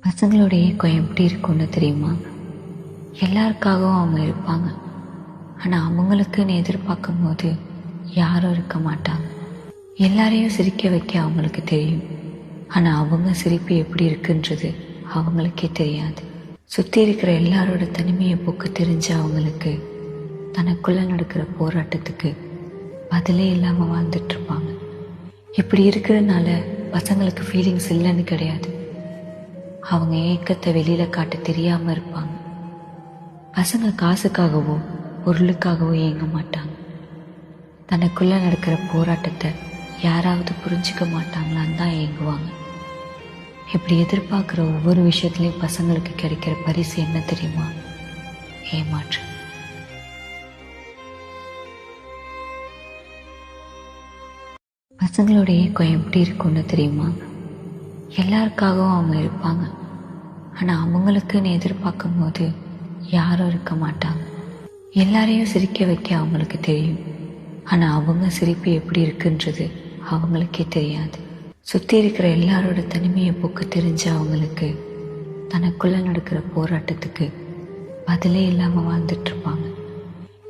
பசங்களோட ஏக்கம் எப்படி இருக்கும்னு தெரியுமா? எல்லாருக்காகவும் அவங்க இருப்பாங்க. ஆனால் அவங்களுக்குன்னு எதிர்பார்க்கும் போது யாரும் இருக்க மாட்டாங்க. எல்லாரையும் சிரிக்க வைக்க அவங்களுக்கு தெரியும். ஆனால் அவங்க சிரிப்பு எப்படி இருக்குன்றது அவங்களுக்கே தெரியாது. சுற்றி இருக்கிற எல்லாரோட தனிமையை போக்க தெரிஞ்ச அவங்களுக்கு தனக்குள்ளே நடக்கிற போராட்டத்துக்கு பதிலே இல்லாமல் வாழ்ந்துட்டுருப்பாங்க. இப்படி இருக்கிறதுனால பசங்களுக்கு ஃபீலிங்ஸ் இல்லைன்னு கிடையாது. அவங்க ஏக்கத்தை வெளியில் காட்ட தெரியாமல் இருப்பாங்க. பசங்க காசுக்காகவோ பொருளுக்காகவோ ஏங்க மாட்டாங்க. தனக்குள்ளே நடக்கிற போராட்டத்தை யாராவது புரிஞ்சிக்க மாட்டாங்களான்னு தான் ஏங்குவாங்க. இப்படி எதிர்பார்க்குற ஒவ்வொரு விஷயத்துலையும் பசங்களுக்கு கிடைக்கிற பரிசு என்ன தெரியுமா? ஏமாற்றம். பசங்களோட ஏக்கம் எப்படி இருக்கும்னு தெரியுமா? எல்லாருக்காகவும் அவங்க இருப்பாங்க. ஆனால் அவங்களுக்குன்னு எதிர்பார்க்கும் போது யாரும் இருக்க மாட்டாங்க. எல்லாரையும் சிரிக்க வைக்க அவங்களுக்கு தெரியும். ஆனால் அவங்க சிரிப்பு எப்படி இருக்குன்றது அவங்களுக்கே தெரியாது. சுற்றி இருக்கிற எல்லாரோட தனிமையை போக்க தெரிஞ்ச அவங்களுக்கு தனக்குள்ளே நடக்கிற போராட்டத்துக்கு பதிலே இல்லாமல் வாழ்ந்துட்டுருப்பாங்க.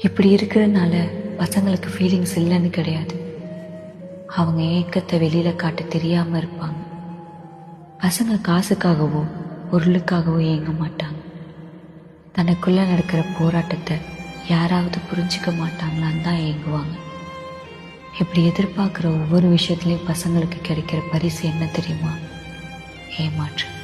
இப்படி இருக்கிறதுனால பசங்களுக்கு ஃபீலிங்ஸ் இல்லைன்னு கிடையாது. அவங்க ஏக்கத்தை வெளியில் காட்ட தெரியாமல் இருப்பாங்க. பசங்க காசுக்காகவோ பொருளுக்காகவோ ஏங்க மாட்டாங்க. தனக்குள்ளே நடக்கிற போராட்டத்தை யாராவது புரிஞ்சிக்க மாட்டாங்களான்னு தான் ஏங்குவாங்க. இப்படி எதிர்பார்க்குற ஒவ்வொரு விஷயத்துலையும் பசங்களுக்கு கிடைக்கிற பரிசு என்ன தெரியுமா? ஏமாற்றம்.